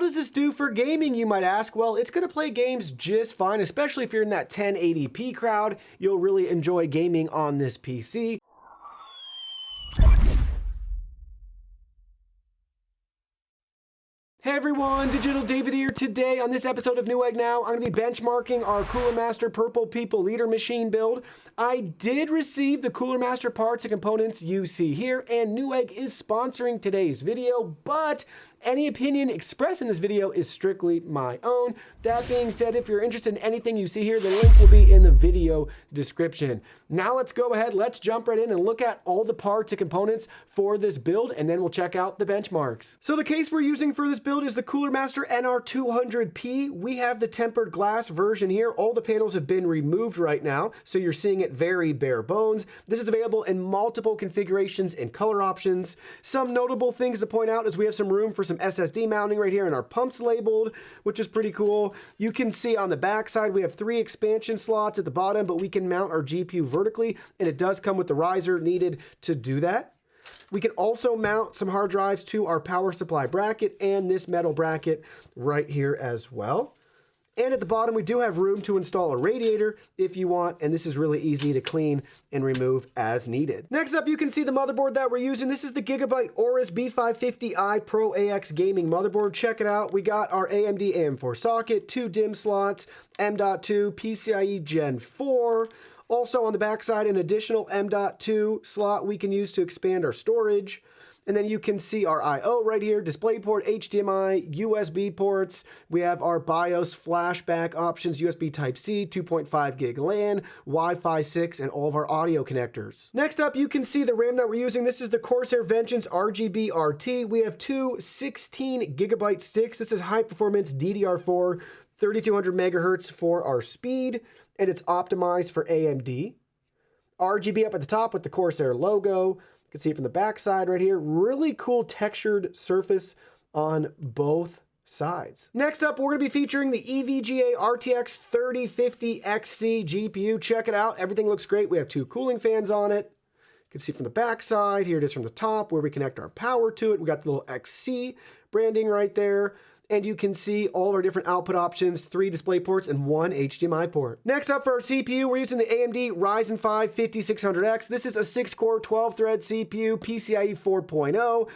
does this do for gaming, you might ask? Well, it's going to play games just fine, especially if you're in that 1080p crowd. You'll really enjoy gaming on this PC. Hey everyone, Digital David here. Today on this episode of Newegg Now, I'm going to be benchmarking our Cooler Master Purple People Leader Machine build. I did receive the Cooler Master parts and components you see here, and Newegg is sponsoring today's video, but any opinion expressed in this video is strictly my own. That being said, if you're interested in anything you see here, the link will be in the video description. Now let's go ahead, let's jump right in and look at all the parts and components for this build, and then we'll check out the benchmarks. So the case we're using for this build is the Cooler Master NR200p. We have the tempered glass version here. All the panels have been removed right now, so you're seeing it very bare bones. This is available in multiple configurations and color options. Some notable things to point out is we have some room for some SSD mounting right here, and our pumps labeled, which is pretty cool. You can see on the back side we have 3 expansion slots at the bottom, but we can mount our GPU vertically, and it does come with the riser needed to do that. We can also mount some hard drives to our power supply bracket and this metal bracket right here as well. And at the bottom, we do have room to install a radiator if you want, and this is really easy to clean and remove as needed. Next up, you can see the motherboard that we're using. This is the Gigabyte Aorus B550i Pro AX gaming motherboard. Check it out. We got our AMD AM4 socket, 2 DIMM slots, M.2, PCIe Gen 4. Also on the backside, an additional M.2 slot we can use to expand our storage. And then you can see our I/O right here, DisplayPort, HDMI, USB ports. We have our BIOS flashback options, USB Type-C, 2.5 gig LAN, Wi-Fi 6, and all of our audio connectors. Next up, you can see the RAM that we're using. This is the Corsair Vengeance RGB RT. We have 2 16 gigabyte sticks. This is high performance DDR4, 3200 megahertz for our speed, and it's optimized for AMD. RGB up at the top with the Corsair logo. You can see it from the back side right here. Really cool textured surface on both sides. Next up, we're going to be featuring the EVGA RTX 3050 XC GPU. Check it out. Everything looks great. We have 2 cooling fans on it. You can see from the back side. Here it is from the top where we connect our power to it. We got the little XC branding right there. And you can see all of our different output options, 3 display ports and 1 HDMI port. Next up for our CPU, we're using the AMD Ryzen 5 5600X. This is a 6-core, 12-thread CPU, PCIe 4.0, 4.6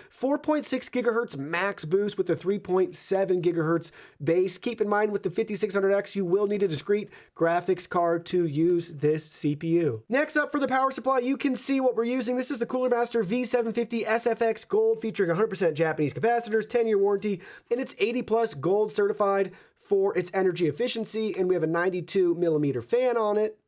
gigahertz max boost with a 3.7 gigahertz base. Keep in mind with the 5600X, you will need a discrete graphics card to use this CPU. Next up for the power supply, you can see what we're using. This is the Cooler Master V750 SFX Gold featuring 100% Japanese capacitors, 10-year warranty, and it's 80+ gold certified for its energy efficiency, and we have a 92 millimeter fan on it.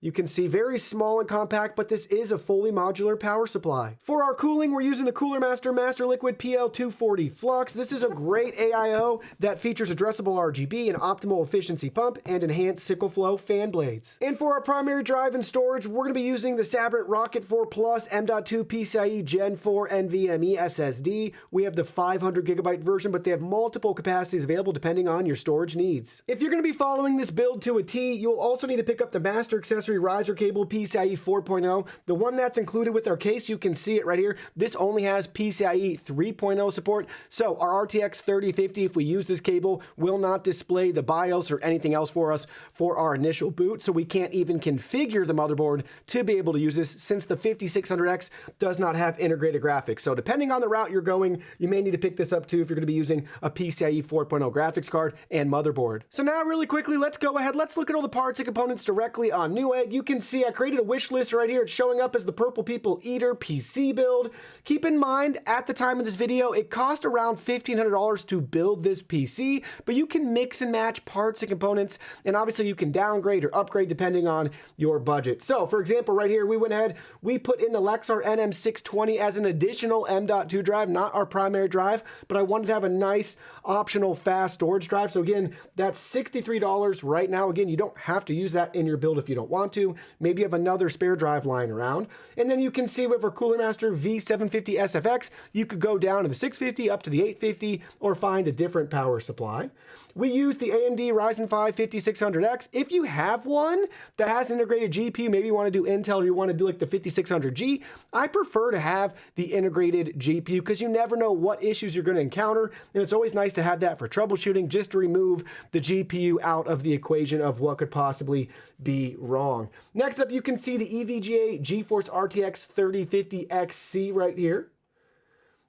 You can see very small and compact, but this is a fully modular power supply. For our cooling, we're using the Cooler Master Master Liquid PL240 Flux. This is a great AIO that features addressable RGB, an optimal efficiency pump, and enhanced sickle flow fan blades. And for our primary drive and storage, we're going to be using the Sabrent Rocket 4 Plus M.2 PCIe Gen 4 NVMe SSD. We have the 500 gigabyte version, but they have multiple capacities available depending on your storage needs. If you're going to be following this build to a T, you'll also need to pick up the Master Accessory riser cable PCIe 4.0. The one that's included with our case, you can see it right here. This only has PCIe 3.0 support. So our RTX 3050, if we use this cable, will not display the BIOS or anything else for us for our initial boot. So we can't even configure the motherboard to be able to use this since the 5600X does not have integrated graphics. So depending on the route you're going, you may need to pick this up too if you're going to be using a PCIe 4.0 graphics card and motherboard. So now really quickly, let's go ahead. Let's look at all the parts and components directly on Newegg. You can see I created a wish list right here. It's showing up as the Purple People Eater PC build. Keep in mind, at the time of this video, it cost around $1,500 to build this PC, but you can mix and match parts and components, and obviously you can downgrade or upgrade depending on your budget. So for example, right here, we went ahead, we put in the Lexar NM620 as an additional M.2 drive, not our primary drive, but I wanted to have a nice optional fast storage drive. So again, that's $63 right now. Again, you don't have to use that in your build if you don't want want to. Maybe you have another spare drive lying around. And then you can see with our Cooler Master V750 SFX, you could go down to the 650 up to the 850 or find a different power supply. We use the AMD Ryzen 5 5600X. If you have one that has integrated GPU, maybe you want to do Intel or you want to do like the 5600G, I prefer to have the integrated GPU because you never know what issues you're going to encounter. And it's always nice to have that for troubleshooting, just to remove the GPU out of the equation of what could possibly be wrong. Next up, you can see the EVGA GeForce RTX 3050 XC right here.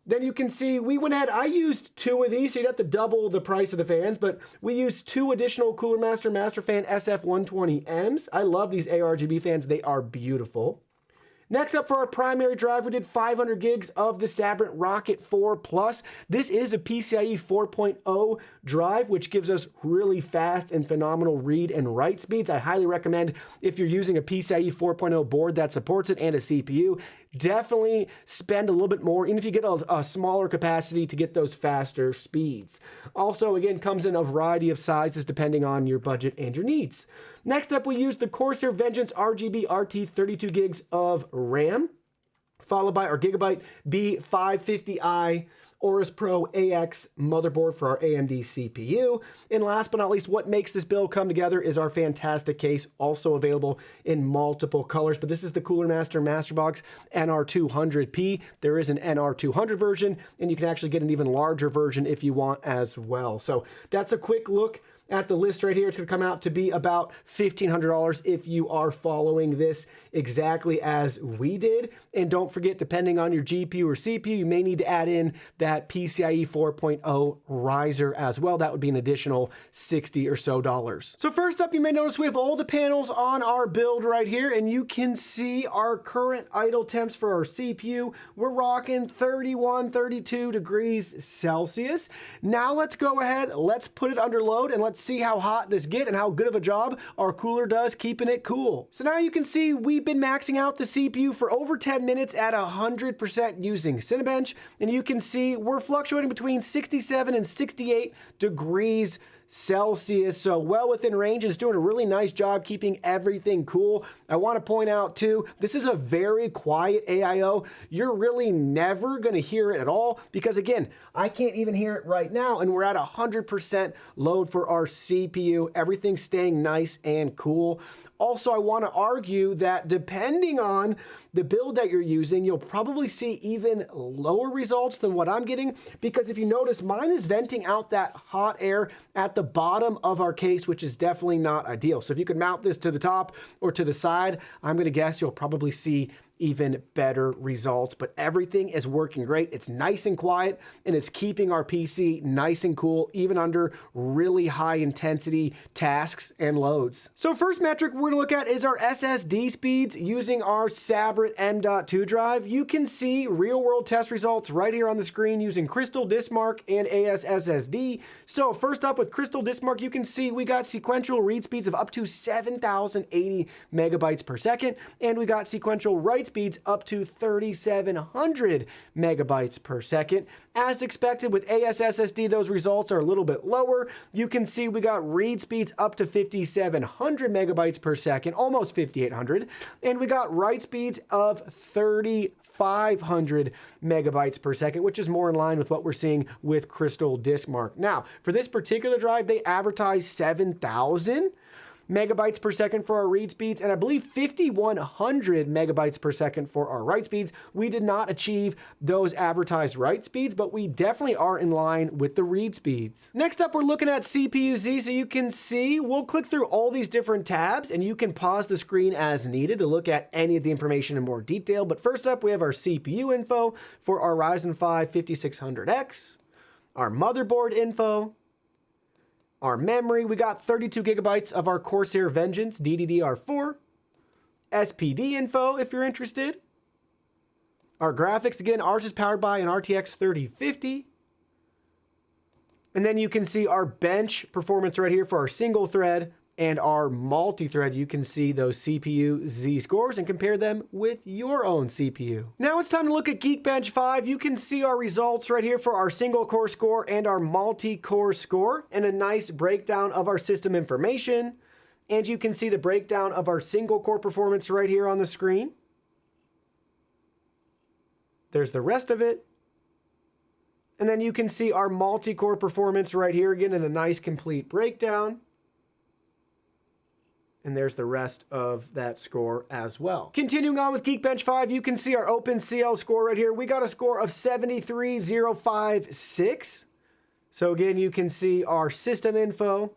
Then you can see we went ahead, I used 2 of these, so you'd have to double the price of the fans, but we used 2 additional Cooler Master Masterfan SF120Ms. I love these ARGB fans, they are beautiful. Next up for our primary drive, we did 500 gigs of the Sabrent Rocket 4 Plus. This is a PCIe 4.0 drive, which gives us really fast and phenomenal read and write speeds. I highly recommend if you're using a PCIe 4.0 board that supports it and a CPU, definitely spend a little bit more, even if you get a smaller capacity to get those faster speeds. Also, again, comes in a variety of sizes depending on your budget and your needs. Next up, we use the Corsair Vengeance RGB RT 32 gigs of RAM, followed by our Gigabyte B550i Aorus Pro AX motherboard for our AMD CPU. And last but not least, what makes this build come together is our fantastic case, also available in multiple colors. But this is the Cooler Master Masterbox NR200p. There is an NR200 version, and you can actually get an even larger version if you want as well. So that's a quick look at the list right here. It's going to come out to be about $1,500 if you are following this exactly as we did. And don't forget, depending on your GPU or CPU, you may need to add in that PCIe 4.0 riser as well. That would be an additional $60 or so. So first up, you may notice we have all the panels on our build right here, and you can see our current idle temps for our CPU. We're rocking 31, 32 degrees Celsius. Now let's go ahead, let's put it under load, and let's see how hot this gets and how good of a job our cooler does keeping it cool. So now you can see we've been maxing out the CPU for over 10 minutes at 100% using Cinebench, and you can see we're fluctuating between 67 and 68 degrees Celsius, so well within range. It's doing a really nice job keeping everything cool. I want to point out too, this is a very quiet AIO. You're really never going to hear it at all because again, I can't even hear it right now, and we're at 100% load for our CPU. Everything's staying nice and cool. Also, I want to argue that depending on the build that you're using, you'll probably see even lower results than what I'm getting, because if you notice, mine is venting out that hot air at the bottom of our case, which is definitely not ideal. So if you could mount this to the top or to the side, I'm going to guess you'll probably see even better results, but everything is working great. It's nice and quiet, and it's keeping our PC nice and cool, even under really high intensity tasks and loads. So first metric we're gonna look at is our SSD speeds using our Sabrent M.2 drive. You can see real world test results right here on the screen using Crystal Diskmark and AS SSD. So first up with Crystal Diskmark, you can see we got sequential read speeds of up to 7,080 megabytes per second, and we got sequential write speeds up to 3,700 megabytes per second. As expected with AS SSD, those results are a little bit lower. You can see we got read speeds up to 5,700 megabytes per second, almost 5,800, and we got write speeds of 3,500 megabytes per second, which is more in line with what we're seeing with Crystal Diskmark. Now, for this particular drive, they advertise 7,000 megabytes per second for our read speeds, and I believe 5,100 megabytes per second for our write speeds. We did not achieve those advertised write speeds, but we definitely are in line with the read speeds. Next up, we're looking at CPU-Z, so you can see we'll click through all these different tabs, and you can pause the screen as needed to look at any of the information in more detail. But first up, we have our CPU info for our Ryzen 5 5600X, our motherboard info, our memory. We got 32 gigabytes of our Corsair Vengeance DDR4. SPD info if you're interested. Our graphics, again, ours is powered by an RTX 3050. And then you can see our bench performance right here for our single thread and our multi-thread. You can see those CPU Z scores and compare them with your own CPU. Now it's time to look at Geekbench 5. You can see our results right here for our single core score and our multi-core score, and a nice breakdown of our system information. And you can see the breakdown of our single core performance right here on the screen. There's the rest of it. And then you can see our multi-core performance right here again in a nice complete breakdown. And there's the rest of that score as well. Continuing on with Geekbench 5, you can see our OpenCL score right here. We got a score of 73056. So again, you can see our system info.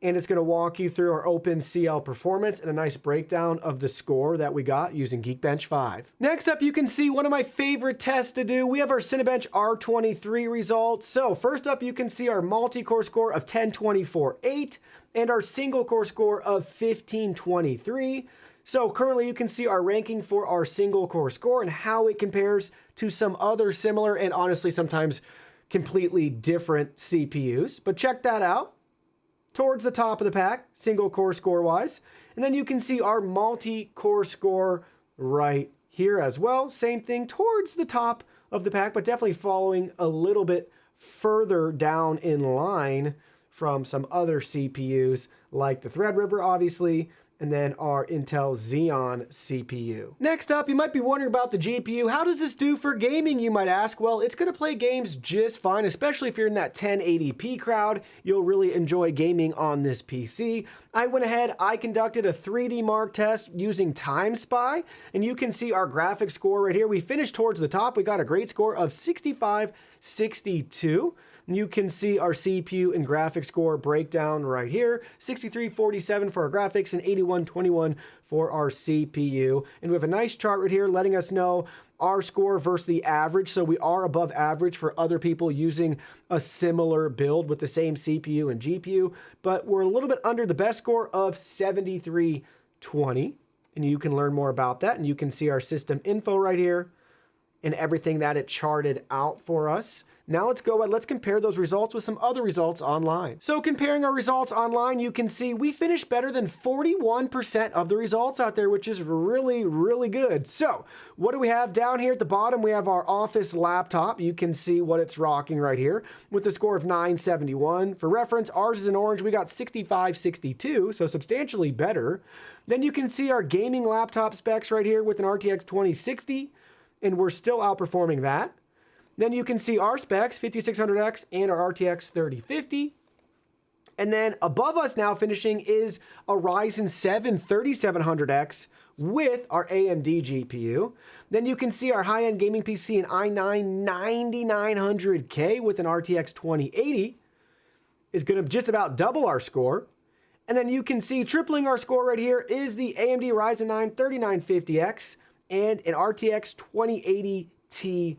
And it's going to walk you through our OpenCL performance and a nice breakdown of the score that we got using Geekbench 5. Next up, you can see one of my favorite tests to do. We have our Cinebench R23 results. So first up, you can see our multi-core score of 1024.8 and our single core score of 1523. So currently you can see our ranking for our single core score and how it compares to some other similar and honestly sometimes completely different CPUs. But check that out. Towards the top of the pack, single core score wise. And then you can see our multi-core score right here as well. Same thing towards the top of the pack, but definitely following a little bit further down in line from some other CPUs like the Threadripper, obviously, and then our Intel Xeon CPU. Next up, you might be wondering about the GPU. How does this do for gaming, you might ask? Well, it's gonna play games just fine, especially if you're in that 1080p crowd. You'll really enjoy gaming on this PC. I went ahead, I conducted a 3D Mark test using TimeSpy, and you can see our graphics score right here. We finished towards the top. We got a great score of 6562. You can see our CPU and graphics score breakdown right here. 6347 for our graphics and 8121 for our CPU. And we have a nice chart right here letting us know our score versus the average. So we are above average for other people using a similar build with the same CPU and GPU, but we're a little bit under the best score of 7320. And you can learn more about that. And you can see our system info right here and everything that it charted out for us. Now let's go ahead, let's compare those results with some other results online. So comparing our results online, you can see we finished better than 41% of the results out there, which is really, really good. So what do we have down here at the bottom? We have our office laptop. You can see what it's rocking right here with a score of 971. For reference, ours is in orange. We got 6562, so substantially better. Then you can see our gaming laptop specs right here with an RTX 2060, and we're still outperforming that. Then you can see our specs, 5600X and our RTX 3050. And then above us now finishing is a Ryzen 7 3700X with our AMD GPU. Then you can see our high-end gaming PC, an i9 9900K with an RTX 2080 is going to just about double our score. And then you can see tripling our score right here is the AMD Ryzen 9 3950X and an RTX 2080 Ti.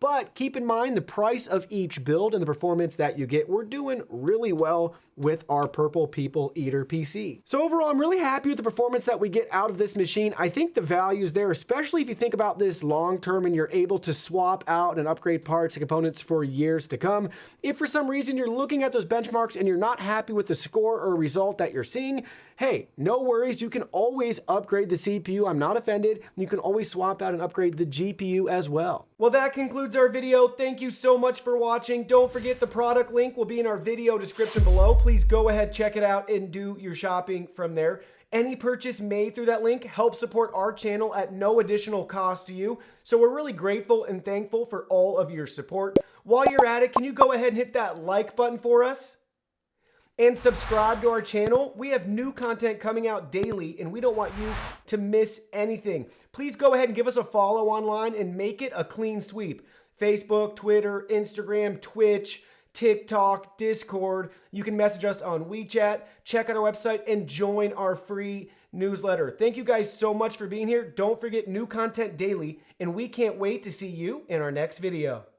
But keep in mind the price of each build and the performance that you get. We're doing really well with our Purple People Eater PC. So overall, I'm really happy with the performance that we get out of this machine. I think the value is there, especially if you think about this long term and you're able to swap out and upgrade parts and components for years to come. If for some reason you're looking at those benchmarks and you're not happy with the score or result that you're seeing, hey, no worries. You can always upgrade the CPU. I'm not offended. You can always swap out and upgrade the GPU as well. Well, that concludes our video. Thank you so much for watching. Don't forget the product link will be in our video description below. Please go ahead, check it out, and do your shopping from there. Any purchase made through that link helps support our channel at no additional cost to you. So we're really grateful and thankful for all of your support. While you're at it, can you go ahead and hit that like button for us? And subscribe to our channel. We have new content coming out daily, and we don't want you to miss anything. Please go ahead and give us a follow online and make it a clean sweep. Facebook, Twitter, Instagram, Twitch, TikTok, Discord. You can message us on WeChat, check out our website, and join our free newsletter. Thank you guys so much for being here. Don't forget new content daily, and we can't wait to see you in our next video.